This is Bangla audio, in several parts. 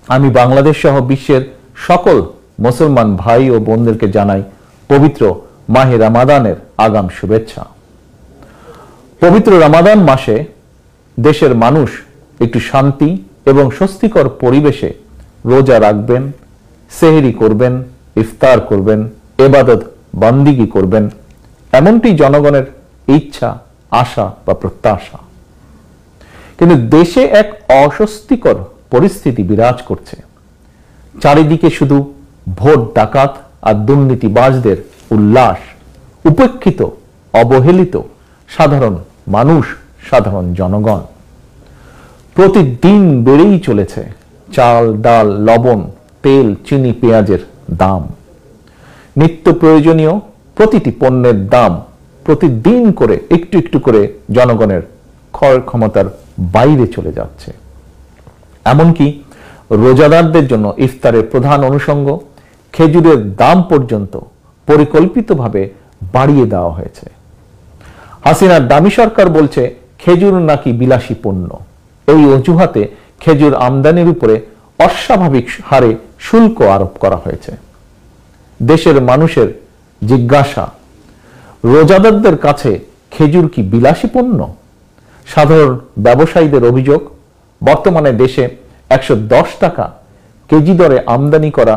আমি বাংলাদেশ সহ বিশ্বের সকল মুসলমান ভাই ও বোনদেরকে জানাই পবিত্র মাহে রমাদানের আগাম শুভেচ্ছা। পবিত্র রমাদান মাসে দেশের মানুষ একটু শান্তি এবং স্বস্তিকর পরিবেশে রোজা রাখবেন, সেহরি করবেন, ইফতার করবেন, ইবাদত বান্দিগি করবেন, এমনটি জনগণের ইচ্ছা, আশা বা প্রত্যাশা। কিন্তু দেশে এক অস্বস্তিকর পরিস্থিতি বিরাজ করছে। চারিদিকে শুধু ভোট ডাকাত আর দুর্নীতিবাজদের উল্লাস, উপেক্ষিত অবহেলিত সাধারণ মানুষ, সাধারণ জনগণ। প্রতিদিন বেড়েই চলেছে চাল, ডাল, লবণ, তেল, চিনি, পেঁয়াজের দাম। নিত্য প্রয়োজনীয় প্রতিটি পণ্যের দাম প্রতিদিন করে একটু একটু করে জনগণের ক্রয় ক্ষমতার বাইরে চলে যাচ্ছে। এমনকি রোজাদারদের জন্য ইফতারের প্রধান অনুষঙ্গ খেজুরের দাম পর্যন্ত পরিকল্পিতভাবে বাড়িয়ে দেওয়া হয়েছে। হাসিনার দামি সরকার বলছে খেজুর নাকি বিলাসী পণ্য। এই অজুহাতে খেজুর আমদানির উপরে অস্বাভাবিক হারে শুল্ক আরোপ করা হয়েছে। দেশের মানুষের জিজ্ঞাসা, রোজাদারদের কাছে খেজুর কি বিলাসী পণ্য? সাধারণ ব্যবসায়ীদের অভিযোগ, বর্তমানে দেশে 110 টাকা কেজি দরে আমদানি করা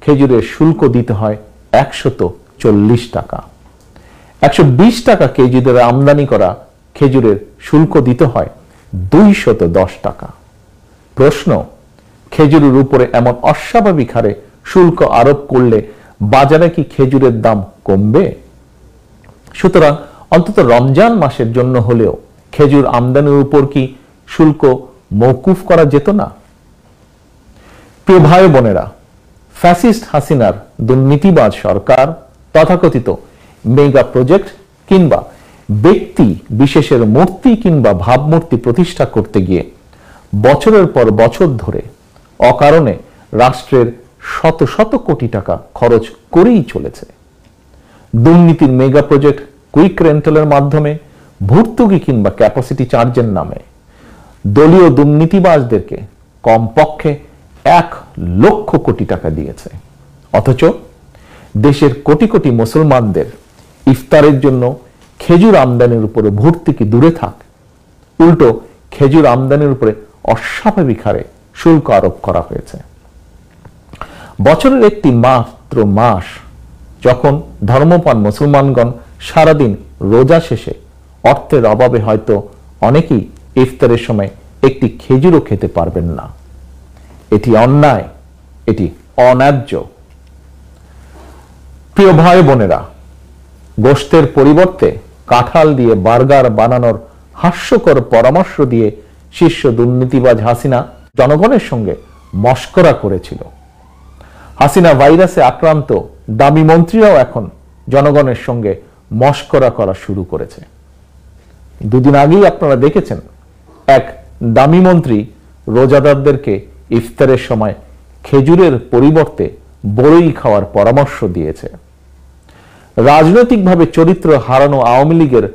খেজুরের শুল্ক দিতে হয় 140 টাকা। 120 টাকা কেজি দরে আমদানি করা খেজুরের শুল্ক দিতে হয় 210 টাকা। প্রশ্ন, খেজুরের উপরে এমন অস্বাভাবিক হারে শুল্ক আরোপ করলে বাজারে কি খেজুরের দাম কমবে? সুতরাং অন্তত রমজান মাসের জন্য হলেও খেজুর আমদানির উপর কি শুল্ক মওকুফ করা যেত না? প্রিয় ভাই বোনেরা, ফ্যাসিস্ট হাসিনার দুর্নীতিবাজ সরকার তথাকথিত মেগা প্রজেক্ট কিংবা ব্যক্তি বিশেষের মূর্তি কিংবা ভাবমূর্তি প্রতিষ্ঠা করতে গিয়ে বছরের পর বছর ধরে অকারণে রাষ্ট্রের শত শত কোটি টাকা খরচ করেই চলেছে। দুর্নীতির মেগা প্রজেক্ট কুইক রেন্টালের মাধ্যমে ভর্তুকি কিংবা ক্যাপাসিটি চার্জের নামে দলীয় দুর্নীতিবাজদেরকে কমপক্ষে 1 লক্ষ কোটি টাকা দিয়েছে। অথচ দেশের কোটি কোটি মুসলমানদের ইফতারের জন্য খেজুর আমদানির উপরে ভর্তুকি দূরে থাক, উল্টো খেজুর আমদানির উপরে অস্বাভাবিক হারে শুল্ক আরোপ করা হয়েছে। বছরের একটি মাত্র মাস যখন ধর্মপ্রাণ মুসলমানগণ সারাদিন রোজা শেষে অর্থের অভাবে হয়তো অনেকেই ইফতারের সময় একটি খেজুরও খেতে পারবেন না। এটি অন্যায়, এটি অন্যায্য। প্রিয় ভাই বোনেরা, গোশতের পরিবর্তে কাঁঠাল দিয়ে বার্গার বানানোর হাস্যকর পরামর্শ দিয়ে শীর্ষ দুর্নীতিবাজ হাসিনা জনগণের সঙ্গে মশকরা করেছিল। হাসিনা ভাইরাসে আক্রান্ত দামি মন্ত্রীরাও এখন জনগণের সঙ্গে মশকরা করা শুরু করেছে। দুদিন আগেই আপনারা দেখেছেন এক দামি মন্ত্রী রোজাদারদেরকে ইফতারের সময় খেজুরের পরিবর্তে বড়ই খাওয়ার পরামর্শ দিয়েছে। রাজনৈতিকভাবে চরিত্র হারানো আওয়ামী লীগের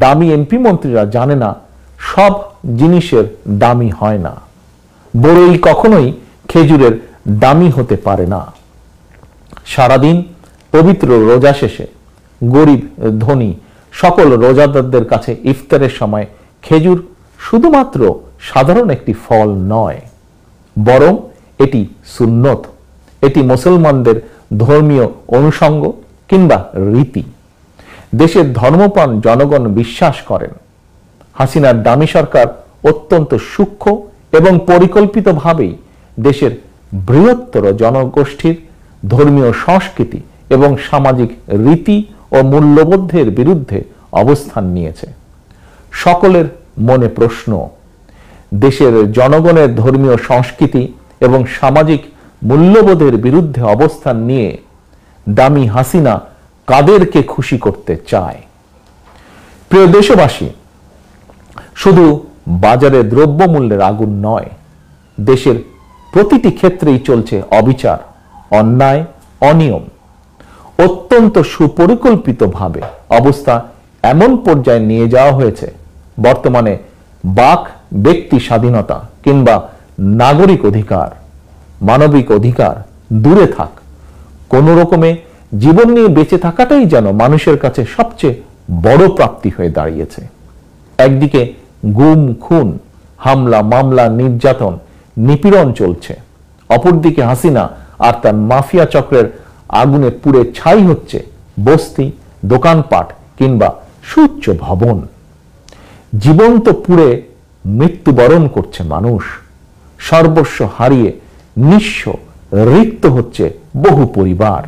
দামি এমপি মন্ত্রীরা জানে না সব জিনিসের দামি হয় না। বড়ই কখনোই খেজুরের দামি হতে পারে না। সারাদিন পবিত্র রোজা শেষে গরিব ধনী সকল রোজাদারদের কাছে ইফতারের সময় খেজুর শুধুমাত্র সাধারণ একটি ফল নয়, বরং এটি সুন্নত, এটি মুসলমানদের ধর্মীয় অনুষঙ্গ কিংবা রীতি। দেশের ধর্মপ্রাণ জনগণ বিশ্বাস করেন হাসিনার দামি সরকার অত্যন্ত সূক্ষ্ম এবং পরিকল্পিতভাবেই দেশের বৃহত্তর জনগোষ্ঠীর ধর্মীয় সংস্কৃতি এবং সামাজিক রীতি ও মূল্যবোধের বিরুদ্ধে অবস্থান নিয়েছে। সকলের মনে প্রশ্ন, দেশের জনগণের ধর্মীয় সংস্কৃতি এবং সামাজিক মূল্যবোধের বিরুদ্ধে অবস্থান নিয়ে দামি হাসিনা কাদেরকে খুশি করতে চায়? প্রিয় দেশবাসী, শুধু বাজারে দ্রব্যমূল্যের আগুন নয়, দেশের প্রতিটি ক্ষেত্রেই চলছে অবিচার, অন্যায়, অনিয়ম। অত্যন্ত সুপরিকল্পিতভাবে অবস্থা এমন পর্যায়ে নিয়ে যাওয়া হয়েছে, বর্তমানে বাক ব্যক্তি স্বাধীনতা কিংবা নাগরিক অধিকার মানবিক অধিকার দূরে থাক, কোনো রকমে জীবন নিয়ে বেঁচে থাকাটাই যেন মানুষের কাছে সবচেয়ে বড় প্রাপ্তি হয়ে দাঁড়িয়েছে। একদিকে গুম খুন, হামলা মামলা, নির্যাতন নিপীড়ন চলছে, অপরদিকে হাসিনা আর তার মাফিয়া চক্রের আগুনে পুড়ে ছাই হচ্ছে বস্তি, দোকানপাট কিংবা সুউচ্চ ভবন। জীবন্ত পুড়ে মৃত্যুবরণ করছে মানুষ, সর্বস্ব হারিয়ে নিঃস্ব রিক্ত হচ্ছে বহু পরিবার।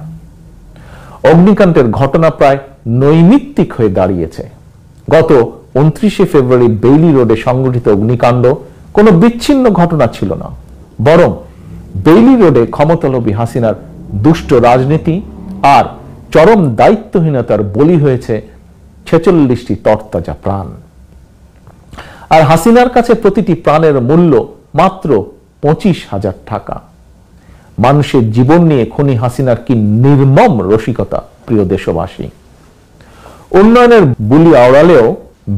অগ্নিকাণ্ডের ঘটনা প্রায় নৈমিত্তিক হয়ে দাঁড়িয়েছে। গত 29শে ফেব্রুয়ারি বেইলি রোডে সংঘটিত অগ্নিকাণ্ড কোনো বিচ্ছিন্ন ঘটনা ছিল না, বরং বেইলি রোডে ক্ষমতালোভী হাসিনার দুষ্ট রাজনীতি আর চরম দায়িত্বহীনতার বলি হয়েছে 46টি তরতাজা প্রাণ। আর হাসিনার কাছে প্রতিটি প্রাণের মূল্য মাত্র 25,000 টাকা। মানুষের জীবন নিয়ে খুনি হাসিনার কি নির্মম রসিকতা, প্রিয় দেশবাসী। উন্নয়নের বুলি আওড়ালেও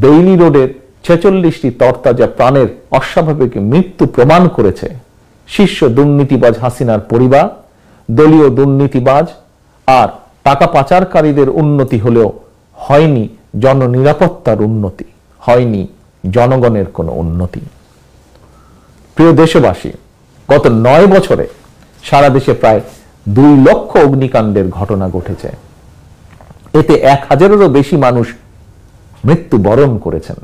বেইলি রোডের 46টি তরতাজা প্রাণের অস্বাভাবিক মৃত্যু প্রমাণ করেছে শীর্ষ দুর্নীতিবাজ হাসিনার পরিবার, দলীয় দুর্নীতিবাজ আর টাকা পাচারকারীদের উন্নতি হলেও হয়নি জননিরাপত্তার উন্নতি, হয়নি জনগণের কোনো উন্নতি। প্রিয় দেশবাসী, গত 9 বছরে সারা দেশে প্রায় 2 লক্ষ অগ্নিকাণ্ডের ঘটনা ঘটেছে। এতে 1000-এরও বেশি মানুষ মৃত্যুবরণ করেছেন,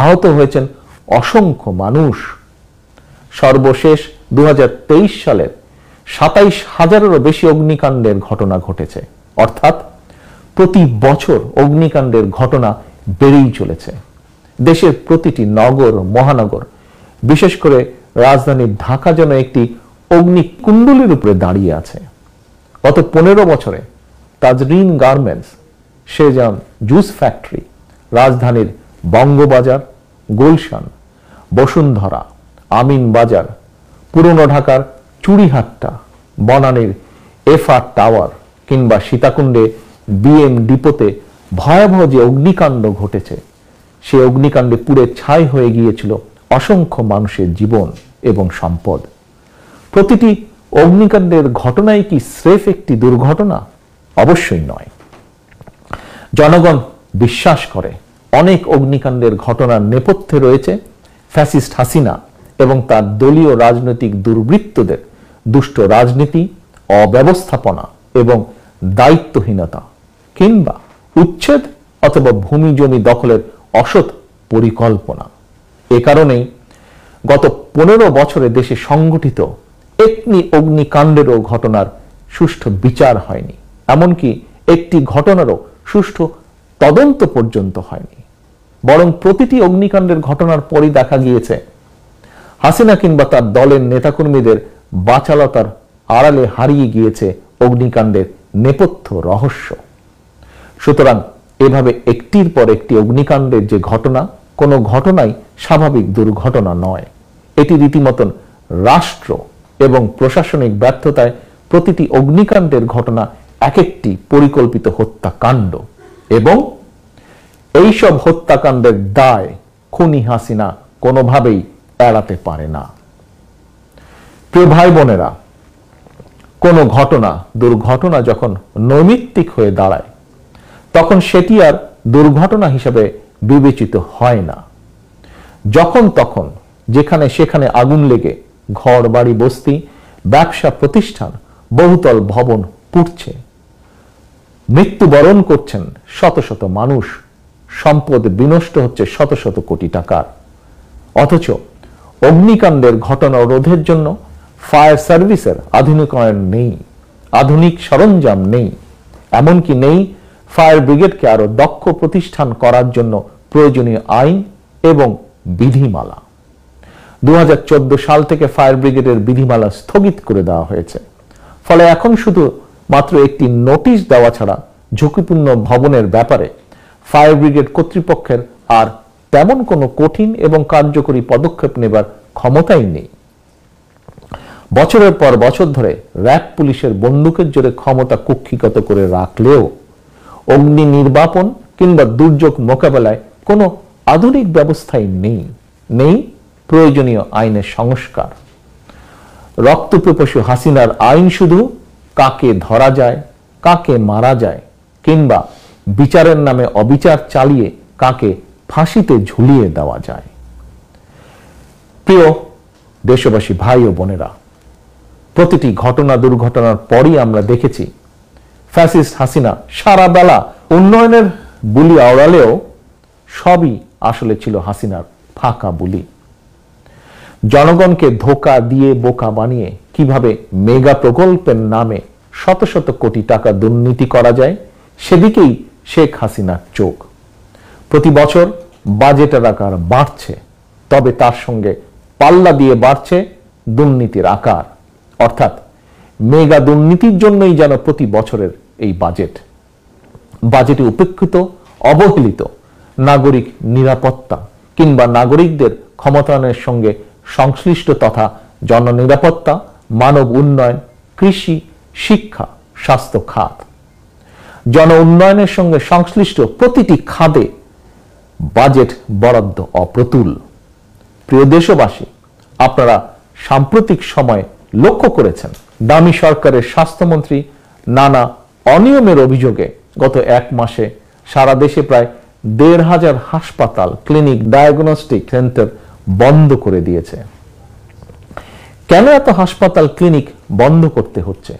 আহত হয়েছেন অসংখ্য মানুষ। সর্বশেষ 2023 সালের 27,000-এরও বেশি অগ্নিকাণ্ডের ঘটনা ঘটেছে, অর্থাৎ প্রতি বছর অগ্নিকাণ্ডের ঘটনা বেড়েই চলেছে। দেশের প্রতিটি নগর মহানগর, বিশেষ করে রাজধানী ঢাকা যেন একটি অগ্নিকুণ্ডলীর উপরে দাঁড়িয়ে আছে। গত 15 বছরে Tazreen garments, Shezan juice factory, রাজধানীর বঙ্গবাজার, গুলশান, বসুন্ধরা, আমিন বাজার, পুরনো ঢাকার চুড়িহাট্টা, বনানীর এফআর টাওয়ার কিংবা সীতাকুণ্ডে বিএম ডিপোতে ভয়াবহ যে অগ্নিকাণ্ড ঘটেছে, সেই অগ্নিকাণ্ডে পুড়ে ছাই হয়ে গিয়েছিল অসংখ্য মানুষের জীবন এবং সম্পদ। প্রতিটি অগ্নিকাণ্ডের ঘটনাই কি স্রেফ একটি দুর্ঘটনা? অবশ্যই নয়। জনগণ বিশ্বাস করে অনেক অগ্নিকাণ্ডের ঘটনার নেপথ্যে রয়েছে ফ্যাসিস্ট হাসিনা এবং তার দলীয় রাজনৈতিক দুর্বৃত্তদের দুষ্ট রাজনীতি, অব্যবস্থাপনা এবং দায়িত্বহীনতা কিংবা উচ্ছেদ অথবা ভূমি জমি দখলের অসৎ পরিকল্পনা। এ কারণেই গত 15 বছরে দেশে সংঘটিত একটি অগ্নিকাণ্ডেরও ঘটনার সুষ্ঠু বিচার হয়নি, এমনকি একটি ঘটনারও সুষ্ঠু তদন্ত পর্যন্ত হয়নি। বরং প্রতিটি অগ্নিকাণ্ডের ঘটনার পরই দেখা গিয়েছে হাসিনা কিংবা তার দলের নেতাকর্মীদের বাচালতার আড়ালে হারিয়ে গিয়েছে অগ্নিকাণ্ডের নেপথ্য রহস্য। সুতরাং এভাবে একটির পর একটি অগ্নিকাণ্ডের যে ঘটনা, কোনো ঘটনাই স্বাভাবিক দুর্ঘটনা নয়। এটি রীতিমতন রাষ্ট্র এবং প্রশাসনিক ব্যর্থতায় প্রতিটি অগ্নিকাণ্ডের ঘটনা এক একটি পরিকল্পিত হত্যাকাণ্ড, এবং এইসব হত্যাকাণ্ডের দায় খুনি হাসিনা কোনোভাবেই এড়াতে পারে না। প্রিয় ভাই বোনেরা, কোনো ঘটনা, দুর্ঘটনা যখন নৈমিত্তিক হয়ে দাঁড়ায়, তখন সেটি আর দুর্ঘটনা হিসেবে বিবেচিত হয় না। যখন তখন যেখানে সেখানে আগুন লেগে ঘর বাড়ি বস্তি, ব্যবসা প্রতিষ্ঠান, বহুতল ভবন পুড়ছে, মৃত্যুবরণ করছেন শত শত মানুষ, সম্পদ বিনষ্ট হচ্ছে শত শত কোটি টাকার। অথচ অগ্নিকাণ্ডের ঘটনা রোধের জন্য ফায়ার সার্ভিসের আধুনিকায়ন নেই, আধুনিক সরঞ্জাম নেই, এমনকি নেই ফায়ার ব্রিগেডকে আরো দক্ষ প্রতিষ্ঠান করার জন্য প্রয়োজনীয় আইন এবং বিধিমালা। 2014 সাল থেকে ফায়ার ব্রিগেডের বিধিমালা স্থগিত করে দেওয়া হয়েছে। ফলে এখন শুধু মাত্র একটি নোটিশ দেওয়া ছাড়া ঝুঁকিপূর্ণ ভবনের ব্যাপারে ফায়ার ব্রিগেড কর্তৃপক্ষের আর তেমন কোনো কঠিন এবং কার্যকরী পদক্ষেপ নেবার ক্ষমতাই নেই। বছরের পর বছর ধরে র্যাব পুলিশের বন্দুকের জোরে ক্ষমতা কুক্ষিগত করে রাখলেও অগ্নি নির্বাপন কিংবা দুর্যোগ মোকাবেলায় কোনো আধুনিক ব্যবস্থাই নেই, নেই প্রয়োজনীয় আইনের সংস্কার। রক্তপিপাসু হাসিনার আইন শুধু কাকে ধরা যায়, কাকে মারা যায়, কিংবা বিচারের নামে অবিচার চালিয়ে কাকে ফাঁসিতে ঝুলিয়ে দেওয়া যায়। প্রিয় দেশবাসী ভাই ও বোনেরা, প্রতিটি ঘটনা দুর্ঘটনার পরই আমরা দেখেছি ফ্যাসিস্ট হাসিনা সারা বেলা উন্নয়নের বুলি আওড়ালেও সবই আসলে ছিল হাসিনার ফাঁকা বুলি। জনগণকে ধোঁকা দিয়ে বোকা বানিয়ে কিভাবে মেগা প্রকল্পের নামে শত শত কোটি টাকা দুর্নীতি করা যায় সেদিকেই শেখ হাসিনার চোখ। প্রতি বছর বাজেটের আকার বাড়ছে, তবে তার সঙ্গে পাল্লা দিয়ে বাড়ছে দুর্নীতির আকার। অর্থাৎ মেগা দুর্নীতির জন্যই যেন প্রতি বছরের এই বাজেটে উপেক্ষিত, অবহেলিত নাগরিক নিরাপত্তা কিংবা নাগরিকদের ক্ষমতায়নের সঙ্গে সংশ্লিষ্ট তথা জননিরাপত্তা, মানব উন্নয়ন, কৃষি, শিক্ষা, স্বাস্থ্য খাত, জন উন্নয়নের সঙ্গে সংশ্লিষ্ট প্রতিটি খাতে বাজেট বরাদ্দ অপ্রতুল। প্রিয় দেশবাসী, আপনারা সাম্প্রতিক সময়ে লক্ষ্য করেছেন দামি সরকারের স্বাস্থ্যমন্ত্রী নানা অনিয়মের অভিযোগে গত এক মাসে সারা দেশে প্রায় ১৫০০ হাসপাতাল, ক্লিনিক, ডায়াগনস্টিক সেন্টার বন্ধ করে দিয়েছে। কেন এত হাসপাতাল, ক্লিনিক বন্ধ করতে হচ্ছে?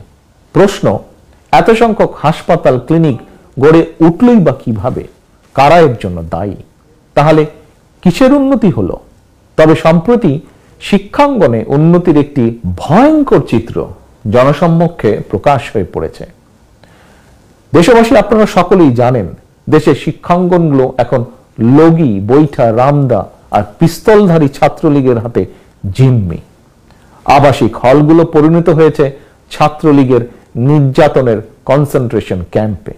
প্রশ্ন, এত সংখ্যক হাসপাতাল, ক্লিনিক গড়ে উঠলই বা কিভাবে? কারা এর জন্য দায়ী? তাহলে কিসের উন্নতি হলো? তবে সম্প্রতি শিক্ষাঙ্গনে উন্নতির একটি ভয়ঙ্কর চিত্র জনসম্মুখে প্রকাশ হয়ে পড়েছে। দেশবাসী, আপনারা সকলেই জানেন দেশের শিক্ষাঙ্গনগুলো এখন লগি, বৈঠা, রামদা আর পিস্তলধারী ছাত্রলীগের হাতে জিম্মি। আবাসিক হলগুলো পরিণত হয়েছে ছাত্রলীগের নির্যাতনের কনসেন্ট্রেশন ক্যাম্পে।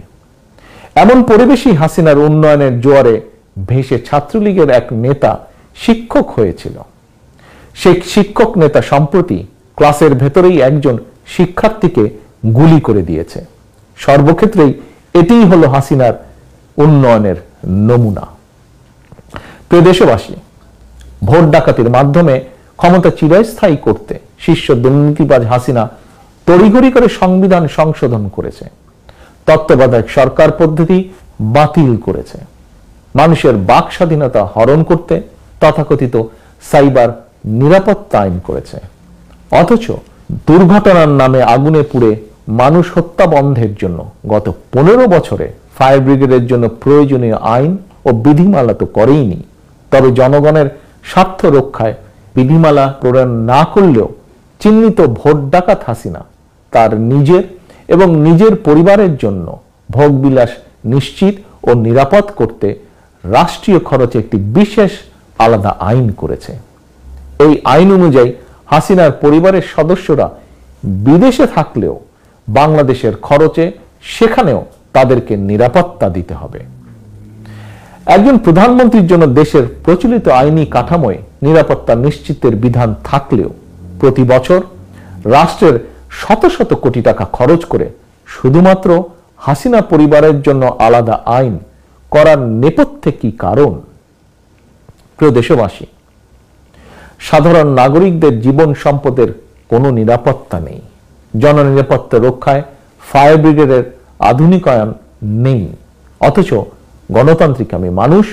এমন পরিবেশই হাসিনার উন্নয়নের জোয়ারে ভেসে ছাত্রলীগের এক নেতা শিক্ষক হয়েছিল। সেই শিক্ষক নেতা সম্প্রতি ক্লাসের ভেতরেই একজন শিক্ষার্থীকে গুলি করে দিয়েছে। সর্বক্ষেত্রেই এটিই হলো হাসিনার উন্নয়নের নমুনা। প্রিয় দেশবাসী, ভোট ডাকাতির মাধ্যমে ক্ষমতা চিরস্থায়ী করতে শীর্ষ দুর্নীতিবাজ হাসিনা তড়িঘড়ি করে সংবিধান সংশোধন করেছে, তত্ত্বাবধায়ক সরকার পদ্ধতি বাতিল করেছে, মানুষের বাক স্বাধীনতা হরণ করতে তথাকথিত সাইবার নিরাপত্তা আইন করেছে। অথচ দুর্ঘটনার নামে আগুনে পুড়ে মানুষ হত্যা বন্ধের জন্য গত 15 বছরে ফায়ার ব্রিগেডের জন্য প্রয়োজনীয় আইন ও বিধিমালা তো করেইনি। তবে জনগণের স্বার্থ রক্ষায় বিধিমালা প্রণয়ন না করলেও চিহ্নিত ভোট ডাকাত হাসিনা তার নিজের এবং নিজের পরিবারের জন্য ভোগবিলাস নিশ্চিত ও নিরাপদ করতে রাষ্ট্রীয় খরচে একটি বিশেষ আলাদা আইন করেছে। এই আইন অনুযায়ী হাসিনার পরিবারের সদস্যরা বিদেশে থাকলেও বাংলাদেশের খরচে সেখানেও তাদেরকে নিরাপত্তা দিতে হবে। একজন প্রধানমন্ত্রীর জন্য দেশের প্রচলিত আইনি কাঠামোয় নিরাপত্তা নিশ্চিতের বিধান থাকলেও প্রতি বছর রাষ্ট্রের শত শত কোটি টাকা খরচ করে শুধুমাত্র হাসিনা পরিবারের জন্য আলাদা আইন করার নেপথ্যে কি কারণ? প্রিয় দেশবাসী, সাধারণ নাগরিকদের জীবন সম্পদের কোনো নিরাপত্তা নেই। জননিরাপত্তা রক্ষায় ফায়ার ব্রিগেডের আধুনিকায়ন নেই। অথচ গণতান্ত্রিকামী মানুষ,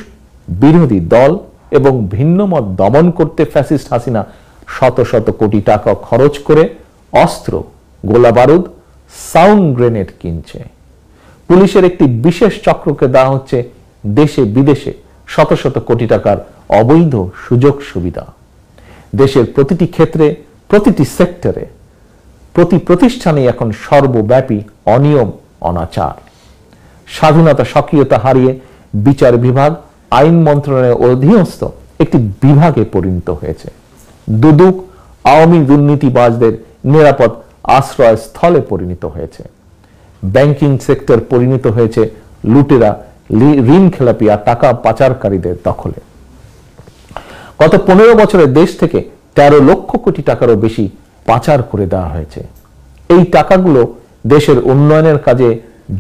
বিরোধী দল এবং ভিন্নমত দমন করতে ফ্যাসিস্ট হাসিনা শত শত কোটি টাকা খরচ করে অস্ত্র, গোলাবারুদ, সাউন্ড গ্রেনেড কিনছে। পুলিশের একটি বিশেষ চক্রকে দেওয়া হচ্ছে দেশে বিদেশে শত শত কোটি টাকার অবৈধ সুযোগ সুবিধা। দেশের প্রতিটি ক্ষেত্রে, প্রতিটি সেক্টরে, প্রতি প্রতিষ্ঠানে এখন সর্বব্যাপী অনিয়ম, অনাচার। স্বাধীনতা, স্বকীয়তা হারিয়ে বিচার বিভাগ আইন মন্ত্রণালয়ের অধীনস্থ একটি বিভাগে পরিণত হয়েছে। দুদক আওয়ামী দুর্নীতিবাজদের নিরাপদ আশ্রয় স্থলে পরিণত হয়েছে। ব্যাংকিং সেক্টর পরিণত হয়েছে লুটেরা, ঋণ খেলাপি আর টাকা পাচারকারীদের দখলে। গত 15 বছরে দেশ থেকে 13 লক্ষ কোটি টাকারও বেশি পাচার করে দেওয়া হয়েছে। এই টাকাগুলো দেশের উন্নয়নের কাজে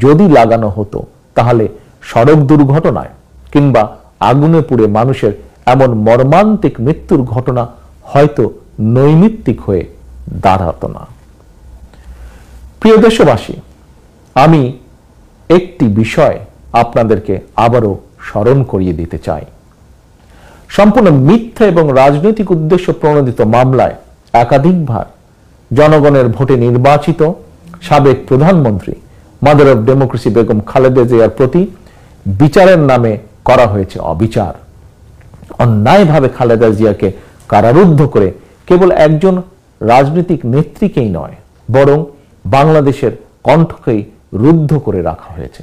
যদি লাগানো হতো তাহলে সড়ক দুর্ঘটনায় কিংবা আগুনে পুড়ে মানুষের এমন মর্মান্তিক মৃত্যুর ঘটনা হয়তো নৈমিত্তিক হয়ে দাঁড়াতো না। প্রিয় দেশবাসী, আমি একটি বিষয় আপনাদেরকে আবারও স্মরণ করিয়ে দিতে চাই। সম্পূর্ণ মিথ্যা এবং রাজনৈতিক উদ্দেশ্য প্রণোদিত মামলায় একাধিকবার জনগণের ভোটে নির্বাচিত সাবেক প্রধানমন্ত্রী mother of democracy Begum Khaleda জিয়ার প্রতি বিচারের নামে করা হয়েছে অবিচার। অন্যায়ভাবে খালেদা জিয়াকে কারারুদ্ধ করে কেবল একজন রাজনৈতিক নেত্রীকেই নয়, বরং বাংলাদেশের কণ্ঠকেই রুদ্ধ করে রাখা হয়েছে।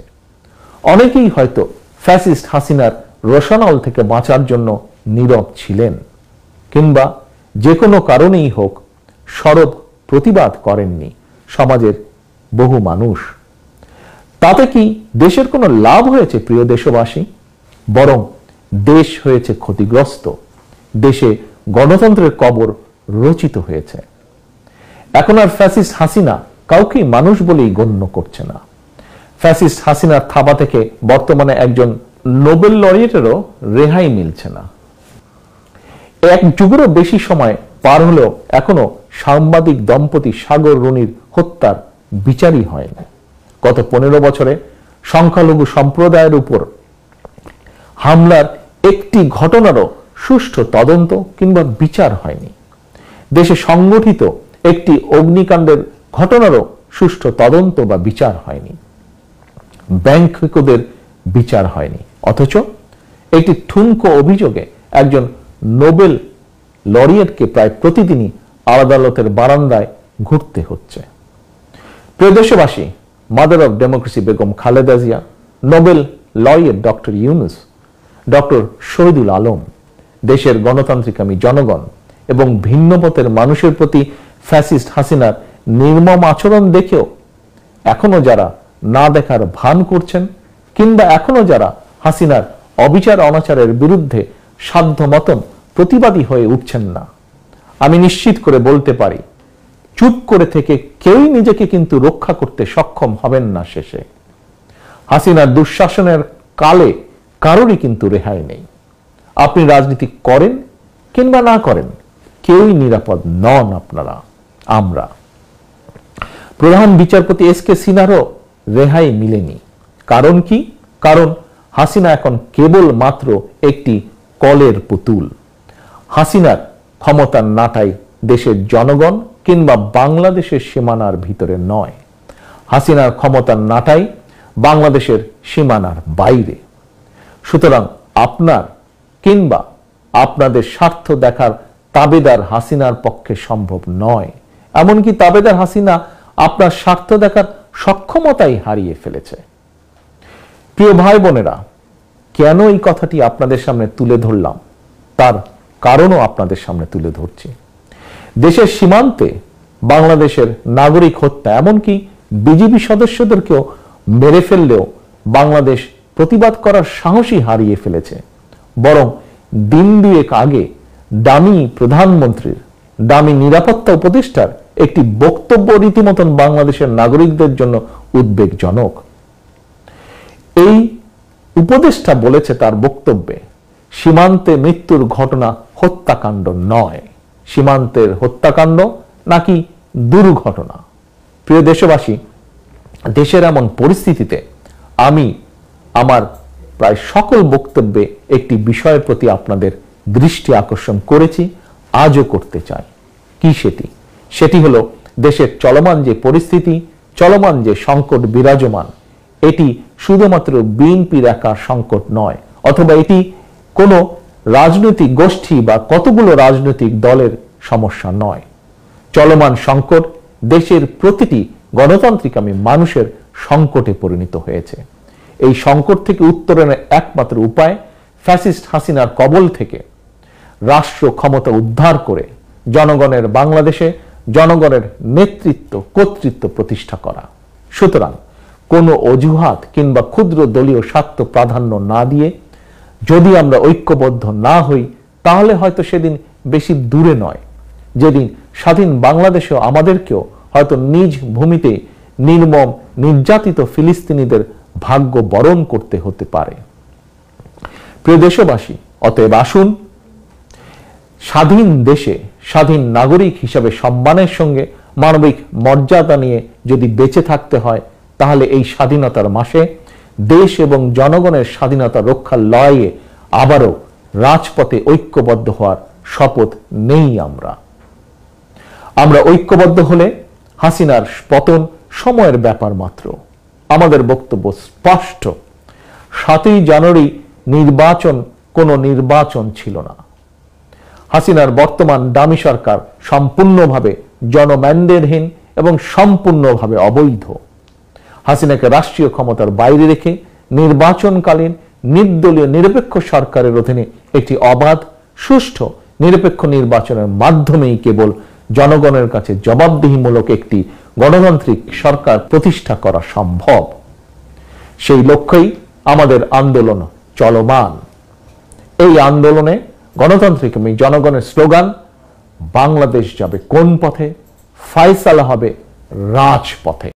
অনেকেই হয়তো ফ্যাসিস্ট হাসিনার রোশানল থেকে বাঁচার জন্য নীরব ছিলেন, কিংবা যে কোনো কারণেই হোক সরব প্রতিবাদ করেননি সমাজের বহু মানুষ। তাতে কি দেশের কোনো লাভ হয়েছে প্রিয় দেশবাসী? বরং দেশ হয়েছে ক্ষতিগ্রস্ত, দেশে গণতন্ত্রের কবর রচিত হয়েছে। এখন আর ফ্যাসিস্ট হাসিনা কাউকেই মানুষ বলেই গণ্য করছে না। ফ্যাসিস্ট হাসিনার থাবা থেকে বর্তমানে একজন নোবেল লরিয়েটেরও রেহাই মিলছে না। এক যুগেরও বেশি সময় পার হলেও এখনো সাংবাদিক দম্পতি সাগর রুনির হত্যার বিচারই হয়নি। গত 15 বছরে সংখ্যালঘু সম্প্রদায়ের উপর হামলার একটি ঘটনারও সুষ্ঠু তদন্ত কিংবা বিচার হয়নি। দেশে সংগঠিত একটি অগ্নিকাণ্ডের ঘটনারও সুষ্ঠু তদন্ত বা বিচার হয়নি। ব্যাংকদের বিচার হয়নি, অথচ একটি ঠুনকো অভিযোগে একজন নোবেল লরিয়েটকে প্রায় প্রতিদিনই আদালতের বারান্দায় ঘুরতে হচ্ছে। প্রিয় দেশবাসী, mother of democracy Begum Khaleda Zia, Nobel laureate doctor Yunus, doctor Shahidul Alam, দেশের গণতান্ত্রিকামী জনগণ এবং ভিন্নমতের মানুষের প্রতি ফ্যাসিস্ট হাসিনার নির্মম আচরণ দেখেও এখনো যারা না দেখার ভান করছেন, কিংবা এখনো যারা হাসিনার অবিচার অনাচারের বিরুদ্ধে সাধ্য মতন প্রতিবাদী হয়ে উঠছেন না, আমি নিশ্চিত করে বলতে পারি, চুপ করে থেকে কেউই নিজেকে কিন্তু রক্ষা করতে সক্ষম হবেন না। শেষে হাসিনার দুঃশাসনের কালে কারোরই কিন্তু রেহাই নেই। আপনি রাজনীতি করেন কিংবা না করেন, কেউই নিরাপদ নন আপনারা, আমরা। প্রধান বিচারপতি এস.কে. সিনহারও রেহাই মিলেনি। কারণ কি? কারণ হাসিনা এখন কেবল মাত্র একটি কলের পুতুল। হাসিনার ক্ষমতার নাটাই দেশের জনগণ কিংবা বাংলাদেশের সীমানার ভিতরে নয়। হাসিনার ক্ষমতার নাটাই বাংলাদেশের সীমানার বাইরে। সুতরাং আপনার কিংবা আপনাদের স্বার্থ দেখার তাবেদার হাসিনার পক্ষে সম্ভব নয়। এমনকি তাবেদার হাসিনা আপনার স্বার্থ দেখার সক্ষমতাই হারিয়ে ফেলেছে। প্রিয় ভাই বোনেরা, কেন এই কথাটি আপনাদের সামনে তুলে ধরলাম তার কারণও আপনাদের সামনে তুলে ধরছি। দেশের সীমান্তে বাংলাদেশের নাগরিক হত্যা, এমনকি বিজিবি সদস্যদেরকেও মেরে ফেললেও বাংলাদেশ প্রতিবাদ করার সাহসই হারিয়ে ফেলেছে। বরং দিন দুয়েক আগে দামি প্রধানমন্ত্রীর, দামি নিরাপত্তা উপদেষ্টার একটি বক্তব্য রীতিমতন বাংলাদেশের নাগরিকদের জন্য উদ্বেগজনক। এই উপদেষ্টা বলেছে তার বক্তব্যে, সীমান্তে মৃত্যুর ঘটনা হত্যাকাণ্ড নয়, সীমান্তের হত্যাকাণ্ড নাকি দুর্ঘটনা। প্রিয় দেশবাসী, দেশের এমন পরিস্থিতিতে আমি আমার প্রায় সকল বক্তব্যে একটি বিষয়ের প্রতি আপনাদের দৃষ্টি আকর্ষণ করেছি, আজও করতে চাই। কি সেটি? সেটি হলো দেশের চলমান যে পরিস্থিতি, চলমান যে সংকট বিরাজমান, এটি শুধুমাত্র বিএনপির একার সংকট নয়, অথবা এটি কোনো রাজনৈতিক গোষ্ঠী বা কতগুলো রাজনৈতিক দলের সমস্যা নয়। চলমান সংকট দেশের প্রতিটি গণতান্ত্রিকামী মানুষের সংকটে পরিণত হয়েছে। এই সংকট থেকে উত্তরণের একমাত্র উপায় ফ্যাসিস্ট হাসিনার কবল থেকে রাষ্ট্র ক্ষমতা উদ্ধার করে জনগণের বাংলাদেশে জনগণের নেতৃত্ব কর্তৃত্ব প্রতিষ্ঠা করা। সুতরাং কোনো অজুহাত কিংবা ক্ষুদ্র দলীয় স্বার্থ প্রাধান্য না দিয়ে যদি আমরা ঐক্যবদ্ধ না হই, তাহলে হয়তো সেদিন বেশি দূরে নয় যেদিন স্বাধীন বাংলাদেশেও আমাদেরকেও হয়তো নিজ ভূমিতে নির্মম নির্যাতিত ফিলিস্তিনিদের ভাগ্য বরণ করতে হতে পারে। প্রিয় দেশবাসী, অতএব আসুন স্বাধীন দেশে স্বাধীন নাগরিক হিসাবে সম্মানের সঙ্গে মানবিক মর্যাদা নিয়ে যদি বেঁচে থাকতে হয়, তাহলে এই স্বাধীনতার মাসে দেশ এবং জনগণের স্বাধীনতা রক্ষার লড়াইয়ে আবারও রাজপথে ঐক্যবদ্ধ হওয়ার শপথ নেই। আমরা ঐক্যবদ্ধ হলে হাসিনার পতন সময়ের ব্যাপার মাত্র। আমাদের বক্তব্য স্পষ্ট, 7ই জানুয়ারি নির্বাচন কোনো নির্বাচন ছিল না। হাসিনার বর্তমান ডামি সরকার সম্পূর্ণভাবে জনম্যান্ডেটহীন এবং সম্পূর্ণভাবে অবৈধ। হাসিনাকে রাষ্ট্রীয় ক্ষমতার বাইরে রেখে নির্বাচনকালীন নির্দলীয় নিরপেক্ষ সরকারের অধীনে একটি অবাধ, সুষ্ঠু, নিরপেক্ষ নির্বাচনের মাধ্যমেই কেবল জনগণের কাছে জবাবদিহিমূলক একটি গণতান্ত্রিক সরকার প্রতিষ্ঠা করা সম্ভব। সেই লক্ষ্যেই আমাদের আন্দোলন চলমান। এই আন্দোলনে গণতান্ত্রিক জনগণের স্লোগান, বাংলাদেশ যাবে কোন পথে, ফায়সালা হবে রাজপথে।